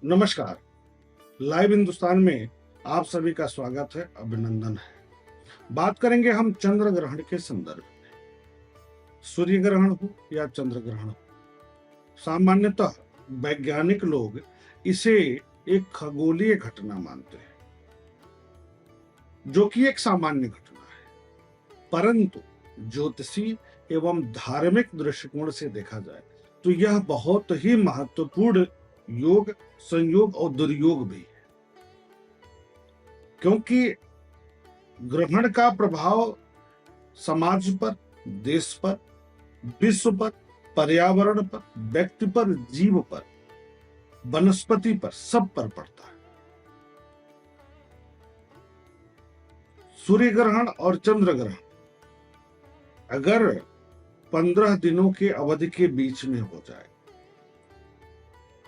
नमस्कार। लाइव हिंदुस्तान में आप सभी का स्वागत है, अभिनंदन है। बात करेंगे हम चंद्र ग्रहण के संदर्भ में। सूर्य ग्रहण हो या चंद्र ग्रहण हो, सामान्यतः वैज्ञानिक लोग इसे एक खगोलीय घटना मानते हैं, जो कि एक सामान्य घटना है। परंतु ज्योतिषी एवं धार्मिक दृष्टिकोण से देखा जाए तो यह बहुत ही महत्वपूर्ण योग, संयोग और दुर्योग भी है, क्योंकि ग्रहण का प्रभाव समाज पर, देश पर, विश्व पर, पर्यावरण पर, व्यक्ति पर, जीव पर, वनस्पति पर, सब पर पड़ता है। सूर्य ग्रहण और चंद्र ग्रहण अगर 15 दिनों के अवधि के बीच में हो जाए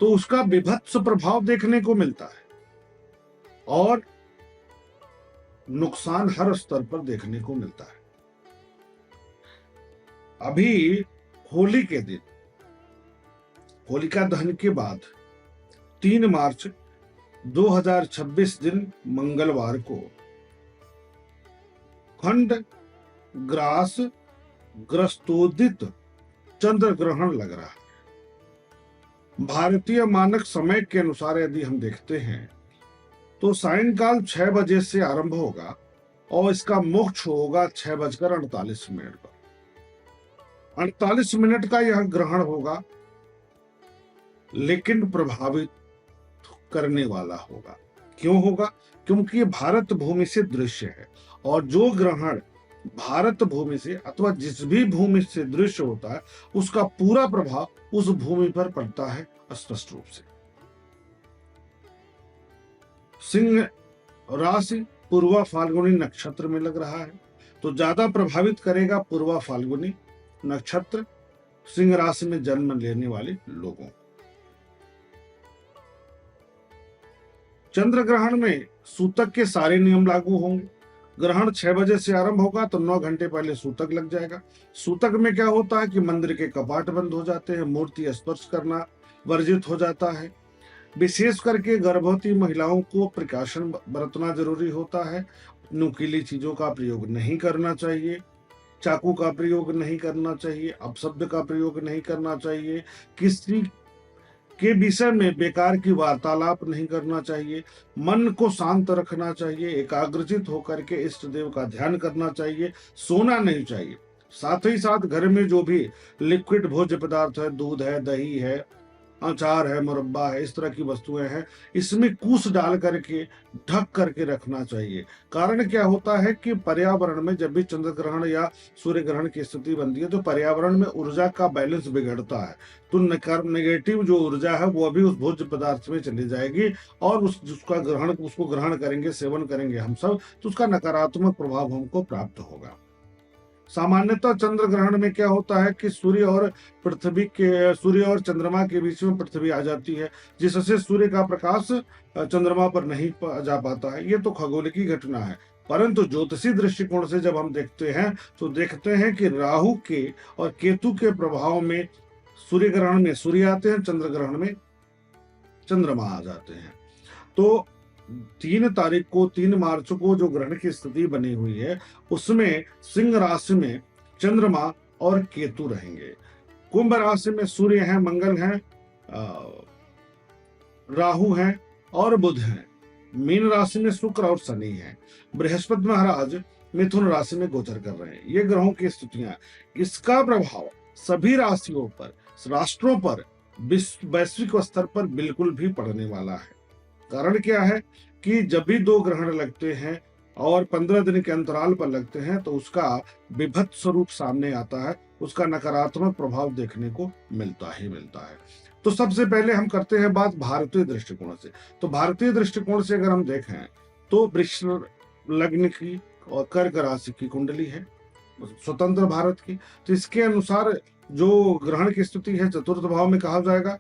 तो उसका विभत्स प्रभाव देखने को मिलता है और नुकसान हर स्तर पर देखने को मिलता है। अभी होली के दिन, होलिका दहन के बाद 3 मार्च 2026 दिन मंगलवार को खंड ग्रास ग्रस्तोदित चंद्र ग्रहण लग रहा है। भारतीय मानक समय के अनुसार यदि हम देखते हैं तो सायंकाल 6 बजे से आरंभ होगा और इसका मोक्ष होगा 6:48 पर। 48 मिनट का यह ग्रहण होगा, लेकिन प्रभावित करने वाला होगा। क्यों होगा? क्योंकि भारत भूमि से दृश्य है और जो ग्रहण भारत भूमि से अथवा जिस भी भूमि से दृश्य होता है उसका पूरा प्रभाव उस भूमि पर पड़ता है स्पष्ट रूप से। सिंह राशि पूर्वा फाल्गुनी नक्षत्र में लग रहा है तो ज्यादा प्रभावित करेगा पूर्वा फाल्गुनी नक्षत्र, सिंह राशि में जन्म लेने वाले लोगों। चंद्र ग्रहण में सूतक के सारे नियम लागू होंगे। ग्रहण 6 बजे से आरंभ होगा तो 9 घंटे पहले सूतक लग जाएगा। सूतक में क्या होता है कि मंदिर के कपाट बंद हो जाते हैं, मूर्ति स्पर्श करना वर्जित हो जाता है। विशेष करके गर्भवती महिलाओं को प्रिकॉशन बरतना जरूरी होता है। नुकीली चीजों का प्रयोग नहीं करना चाहिए, चाकू का प्रयोग नहीं करना चाहिए, अपशब्द का प्रयोग नहीं करना चाहिए, किसी के विषय में बेकार की वार्तालाप नहीं करना चाहिए, मन को शांत रखना चाहिए, एकाग्रचित होकर के इष्ट देव का ध्यान करना चाहिए, सोना नहीं चाहिए। साथ ही साथ घर में जो भी लिक्विड भोज्य पदार्थ है, दूध है, दही है, अचार है, मुरब्बा है, इस तरह की वस्तुएं हैं, इसमें कूस डाल करके ढक करके रखना चाहिए। कारण क्या होता है कि पर्यावरण में जब भी चंद्र ग्रहण या सूर्य ग्रहण की स्थिति बनती है तो पर्यावरण में ऊर्जा का बैलेंस बिगड़ता है, तो नेगेटिव जो ऊर्जा है वो अभी उस भोज्य पदार्थ में चली जाएगी और उसको ग्रहण करेंगे, सेवन करेंगे हम सब, तो उसका नकारात्मक प्रभाव हमको प्राप्त होगा। सामान्यतः चंद्र ग्रहण में क्या होता है कि सूर्य और चंद्रमा के बीच में पृथ्वी आ जाती है, जिससे सूर्य का प्रकाश चंद्रमा पर नहीं जा पाता है। ये तो खगोल की घटना है। परंतु ज्योतिषी दृष्टिकोण से जब हम देखते हैं तो देखते हैं कि राहु के और केतु के प्रभाव में सूर्य ग्रहण में सूर्य आते हैं, चंद्र ग्रहण में चंद्रमा आ जाते हैं। तो 3 मार्च को जो ग्रहण की स्थिति बनी हुई है उसमें सिंह राशि में चंद्रमा और केतु रहेंगे। कुंभ राशि में सूर्य हैं, मंगल हैं, राहु हैं और बुध हैं। मीन राशि में शुक्र और शनि हैं। बृहस्पति महाराज मिथुन राशि में गोचर कर रहे हैं। ये ग्रहों की स्थितियां, इसका प्रभाव सभी राशियों पर, राष्ट्रों पर, वैश्विक स्तर पर बिल्कुल भी पड़ने वाला है। कारण क्या है कि जब भी 2 ग्रहण लगते हैं और 15 दिन के अंतराल पर लगते हैं तो उसका विभत्स स्वरूप सामने आता है, उसका नकारात्मक प्रभाव देखने को मिलता ही मिलता है। तो सबसे पहले हम करते हैं बात भारतीय दृष्टिकोण से। तो भारतीय दृष्टिकोण से अगर हम देखें तो वृष लग्न की और कर्क राशि की कुंडली है स्वतंत्र भारत की, तो इसके अनुसार जो ग्रहण की स्थिति है चतुर्थ भाव में कहा जाएगा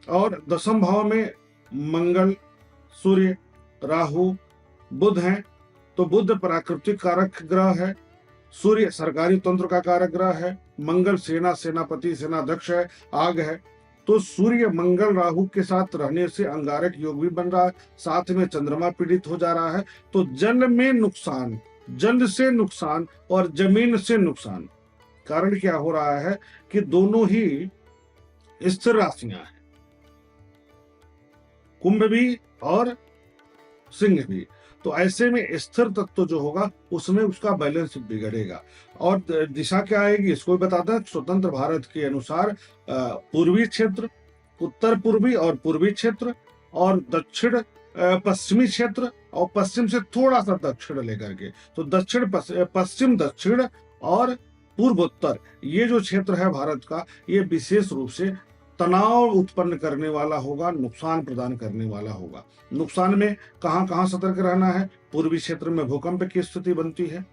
और दशम भाव में मंगल, सूर्य, राहु, बुध हैं। तो बुध प्राकृतिक कारक ग्रह है, सूर्य सरकारी तंत्र का कारक ग्रह है, मंगल सेनापति, सेनाध्यक्ष है, आग है, तो सूर्य मंगल राहु के साथ रहने से अंगारक योग भी बन रहा है, साथ में चंद्रमा पीड़ित हो जा रहा है। तो जल में नुकसान, जल से नुकसान और जमीन से नुकसान। कारण क्या हो रहा है कि दोनों ही स्थिर राशियां हैं, कुंभ भी और सिंह भी। तो ऐसे में स्थिर तत्व जो होगा उसमें उसका बैलेंस बिगड़ेगा। और दिशा क्या आएगी इसको भी बताता है। स्वतंत्र भारत के अनुसार पूर्वी क्षेत्र, उत्तर पूर्वी और पूर्वी क्षेत्र और दक्षिण पश्चिमी क्षेत्र और पश्चिम से थोड़ा सा दक्षिण लेकर के, तो दक्षिण पश्चिम दक्षिण और पूर्व उत्तर, ये जो क्षेत्र है भारत का, ये विशेष रूप से तनाव उत्पन्न करने वाला होगा, नुकसान प्रदान करने वाला होगा। नुकसान में कहां कहां सतर्क रहना है। पूर्वी क्षेत्र में भूकंप की स्थिति बनती है,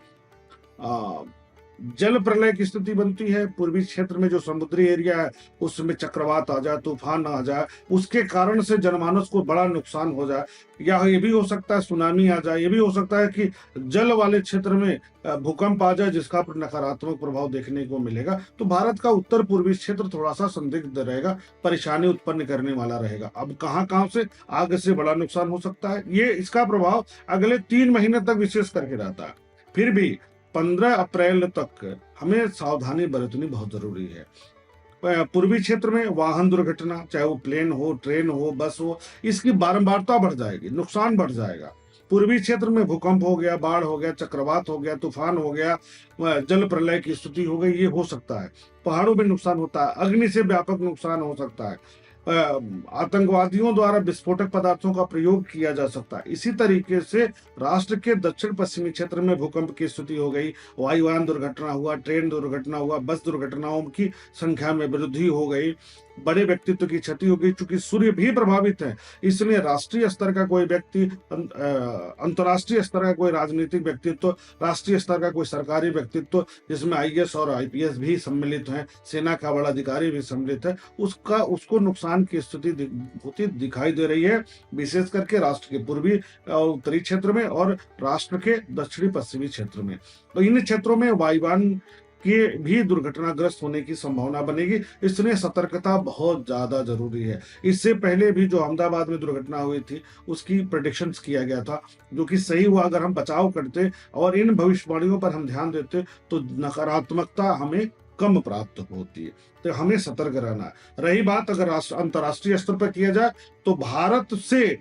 जल प्रलय की स्थिति बनती है। पूर्वी क्षेत्र में जो समुद्री एरिया है उसमें चक्रवात आ जाए, तूफान आ जाए, उसके कारण से जनमानस को बड़ा नुकसान हो जाए, या ये भी हो सकता है सुनामी आ जाए, ये भी हो सकता है कि जल वाले क्षेत्र में भूकंप आ जाए जिसका नकारात्मक प्रभाव देखने को मिलेगा। तो भारत का उत्तर पूर्वी क्षेत्र थोड़ा सा संदिग्ध रहेगा, परेशानी उत्पन्न करने वाला रहेगा। अब कहां कहां से आग से बड़ा नुकसान हो सकता है, ये इसका प्रभाव अगले 3 महीने तक विशेष करके रहता है। फिर भी 15 अप्रैल तक हमें सावधानी बरतनी बहुत जरूरी है। पूर्वी क्षेत्र में वाहन दुर्घटना, चाहे वो प्लेन हो, ट्रेन हो, बस हो, इसकी बारंबारता बढ़ जाएगी, नुकसान बढ़ जाएगा। पूर्वी क्षेत्र में भूकंप हो गया, बाढ़ हो गया, चक्रवात हो गया, तूफान हो गया, जल प्रलय की स्थिति हो गई, ये हो सकता है। पहाड़ों में नुकसान होता है, अग्नि से व्यापक नुकसान हो सकता है, आतंकवादियों द्वारा विस्फोटक पदार्थों का प्रयोग किया जा सकता है। इसी तरीके से राष्ट्र के दक्षिण पश्चिमी क्षेत्र में भूकंप की स्थिति हो गई, वायुयान दुर्घटना हुआ, ट्रेन दुर्घटना हुआ, बस दुर्घटनाओं की संख्या में वृद्धि हो गई, बड़े व्यक्तित्व की क्षति हो गई। चूंकि सूर्य भी प्रभावित है, इसलिए राष्ट्रीय स्तर का कोई व्यक्ति, अंतर्राष्ट्रीय स्तर का कोई राजनीतिक व्यक्तित्व, राष्ट्रीय स्तर का कोई सरकारी व्यक्तित्व जिसमें आईएएस और आईपीएस भी सम्मिलित हैं, सेना का बड़ा अधिकारी भी सम्मिलित है, उसको नुकसान की स्थिति होती दिखाई दे रही है, विशेष करके राष्ट्र के पूर्वी और उत्तरी क्षेत्र में और राष्ट्र के दक्षिणी पश्चिमी क्षेत्र में। तो इन क्षेत्रों में वायुयान के भी दुर्घटनाग्रस्त होने की संभावना बनेगी, इसलिए सतर्कता बहुत ज्यादा जरूरी है। इससे पहले भी जो अहमदाबाद में दुर्घटना हुई थी उसकी प्रेडिक्शंस किया गया था, जो कि सही हुआ। अगर हम बचाव करते और इन भविष्यवाणियों पर हम ध्यान देते तो नकारात्मकता हमें कम प्राप्त होती है। तो हमें सतर्क रहना है। रही बात अगर अंतर्राष्ट्रीय स्तर पर किया जाए तो भारत से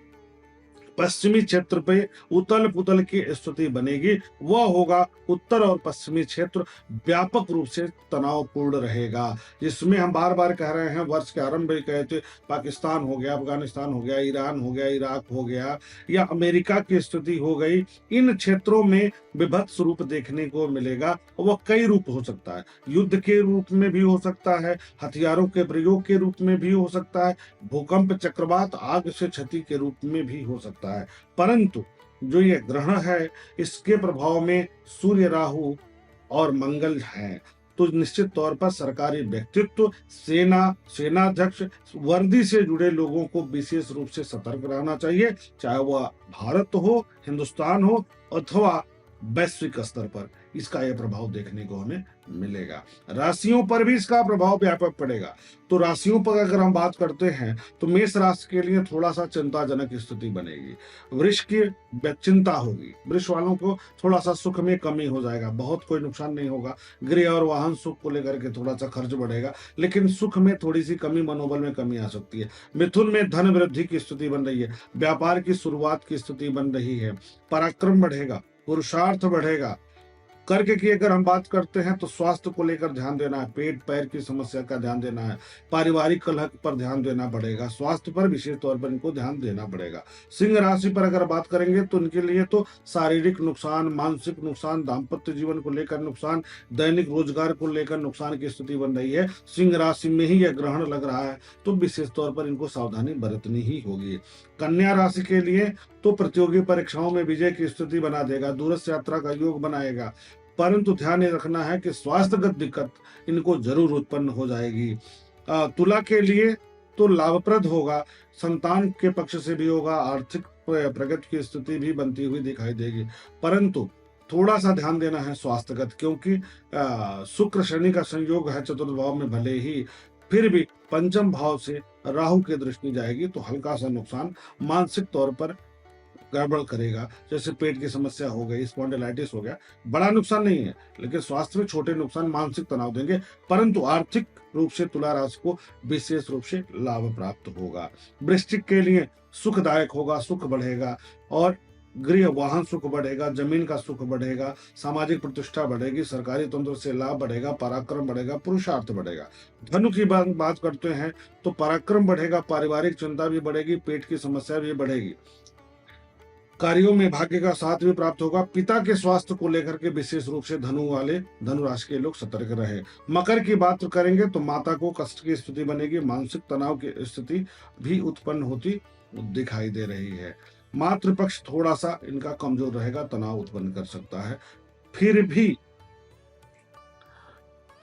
पश्चिमी क्षेत्र पे उतल पुतल की स्थिति बनेगी, वह होगा उत्तर और पश्चिमी क्षेत्र व्यापक रूप से तनावपूर्ण रहेगा, जिसमें हम बार बार कह रहे हैं, वर्ष के आरंभ में कहे थे, पाकिस्तान हो गया, अफगानिस्तान हो गया, ईरान हो गया, इराक हो गया, या अमेरिका की स्थिति हो गई। इन क्षेत्रों में विभत्स रूप देखने को मिलेगा। वह कई रूप हो सकता है, युद्ध के रूप में भी हो सकता है, हथियारों के प्रयोग के रूप में भी हो सकता है, भूकंप, चक्रवात, आग से क्षति के रूप में भी हो सकता है। परंतु जो ये ग्रहण है इसके प्रभाव में सूर्य, राहु और मंगल हैं, तो निश्चित तौर पर सरकारी व्यक्तित्व, सेनाध्यक्ष, वर्दी से जुड़े लोगों को विशेष रूप से सतर्क रहना चाहिए, चाहे वह भारत हो, हिंदुस्तान हो अथवा वैश्विक स्तर पर इसका यह प्रभाव देखने को हमें मिलेगा। राशियों पर भी इसका प्रभाव व्यापक पड़ेगा। तो राशियों पर अगर हम बात करते हैं तो मेष राशि के लिए थोड़ा सा चिंताजनक स्थिति बनेगी। वृष की चिंता होगी, वृष वालों को थोड़ा सा सुख में कमी हो जाएगा, बहुत कोई नुकसान नहीं होगा। गृह और वाहन सुख को लेकर के थोड़ा सा खर्च बढ़ेगा, लेकिन सुख में थोड़ी सी कमी, मनोबल में कमी आ सकती है। मिथुन में धन वृद्धि की स्थिति बन रही है, व्यापार की शुरुआत की स्थिति बन रही है, पराक्रम बढ़ेगा, पुरुषार्थ बढ़ेगा। कर्क की अगर हम बात करते हैं तो स्वास्थ्य को लेकर ध्यान देना है, पेट पैर की समस्या का ध्यान देना है, पारिवारिक कलह पर ध्यान देना पड़ेगा, स्वास्थ्य पर विशेष तौर पर इनको ध्यान देना पड़ेगा। सिंह राशि पर अगर बात करेंगे तो इनके लिए तो शारीरिक नुकसान, मानसिक नुकसान, दाम्पत्य जीवन को लेकर नुकसान, दैनिक रोजगार को लेकर नुकसान की स्थिति बन रही है। सिंह राशि में ही यह ग्रहण लग रहा है तो विशेष तौर पर इनको सावधानी बरतनी ही होगी। कन्या राशि के लिए तो प्रतियोगी परीक्षाओं में विजय की स्थिति बना देगा, दूरस्थ यात्रा का योग बनाएगा, परंतु ध्यान रखना है कि स्वास्थ्यगत दिक्कत इनको जरूर उत्पन्न हो जाएगी। तुला के लिए तो लाभप्रद होगा, संतान के पक्ष से भी होगा, आर्थिक प्रगति की स्थिति भी बनती हुई दिखाई देगी, परंतु थोड़ा सा ध्यान देना है स्वास्थ्यगत, क्योंकि शुक्र शनि का संयोग है चतुर्थ भाव में, भले ही फिर भी पंचम भाव से राहु की दृष्टि जाएगी तो हल्का सा नुकसान मानसिक तौर पर गड़बड़ करेगा, जैसे पेट की समस्या हो गई, स्पॉन्डिलाइटिस हो गया। बड़ा नुकसान नहीं है, लेकिन स्वास्थ्य में छोटे नुकसान मानसिक तनाव देंगे, परंतु आर्थिक रूप से तुला राशि को विशेष रूप से लाभ प्राप्त होगा। वृश्चिक के लिए सुखदायक होगा, सुख बढ़ेगा और गृह वाहन सुख बढ़ेगा, जमीन का सुख बढ़ेगा, सामाजिक प्रतिष्ठा बढ़ेगी, सरकारी तंत्र से लाभ बढ़ेगा, पराक्रम बढ़ेगा, पुरुषार्थ बढ़ेगा। धनु की बात करते हैं तो पराक्रम बढ़ेगा, पारिवारिक चिंता भी बढ़ेगी, पेट की समस्या भी बढ़ेगी, कार्यों में भाग्य का साथ भी प्राप्त होगा। पिता के स्वास्थ्य को लेकर के विशेष रूप से धनु राशि के लोग सतर्क रहे। मकर की बात करेंगे तो माता को कष्ट की स्थिति बनेगी, मानसिक तनाव की स्थिति भी उत्पन्न होती दिखाई दे रही है। मातृपक्ष थोड़ा सा इनका कमजोर रहेगा, तनाव उत्पन्न कर सकता है। फिर भी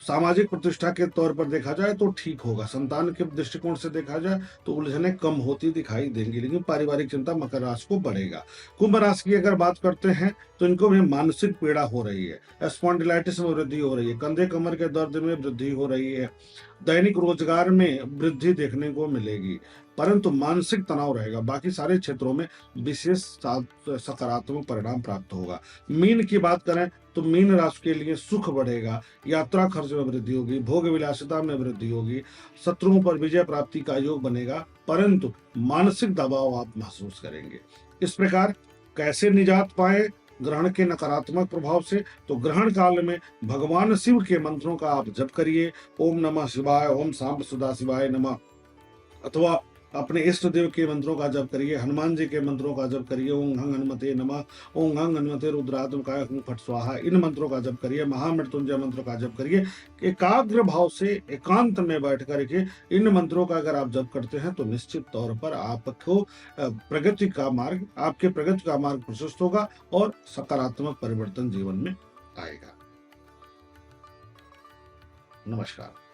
सामाजिक प्रतिष्ठा के तौर पर देखा जाए तो ठीक होगा। संतान के दृष्टिकोण से देखा जाए तो उलझने कम होती दिखाई देंगी, लेकिन पारिवारिक चिंता मकर राशि को बढ़ेगा। कुंभ राशि की अगर बात करते हैं तो इनको भी मानसिक पीड़ा हो रही है, स्पॉन्डिलाइटिस में वृद्धि हो रही है, कंधे कमर के दर्द में वृद्धि हो रही है, दैनिक रोजगार में वृद्धि देखने को मिलेगी, परंतु मानसिक तनाव रहेगा। बाकी सारे क्षेत्रों में विशेष सकारात्मक परिणाम प्राप्त होगा। मीन की बात करें तो मीन राशि के लिए सुख बढ़ेगा, यात्रा खर्च में वृद्धि होगी, भोग विलासिता में वृद्धि होगी, शत्रुओं पर विजय प्राप्ति का योग बनेगा, परंतु मानसिक दबाव आप महसूस करेंगे। इस प्रकार कैसे निजात पाए ग्रहण के नकारात्मक प्रभाव से? तो ग्रहण काल में भगवान शिव के मंत्रों का आप जप करिए। ओम नमः शिवाय, ओम सांब सदा शिवाय नमः, अथवा अपने इष्ट देव के मंत्रों का जप करिए, हनुमान जी के मंत्रों का जप करिए। ओम हंग हनुमते नमः, ओम हंग हनुमते रुद्रात्मकाय हुं फट स्वाहा, इन मंत्रों का जप करिए। महामृत्युंजय मंत्र का जप करिए। एकाग्र भाव से एकांत में बैठ करके इन मंत्रों का अगर आप जप करते हैं तो निश्चित तौर पर आपको आपके प्रगति का मार्ग प्रशस्त होगा और सकारात्मक परिवर्तन जीवन में आएगा। नमस्कार।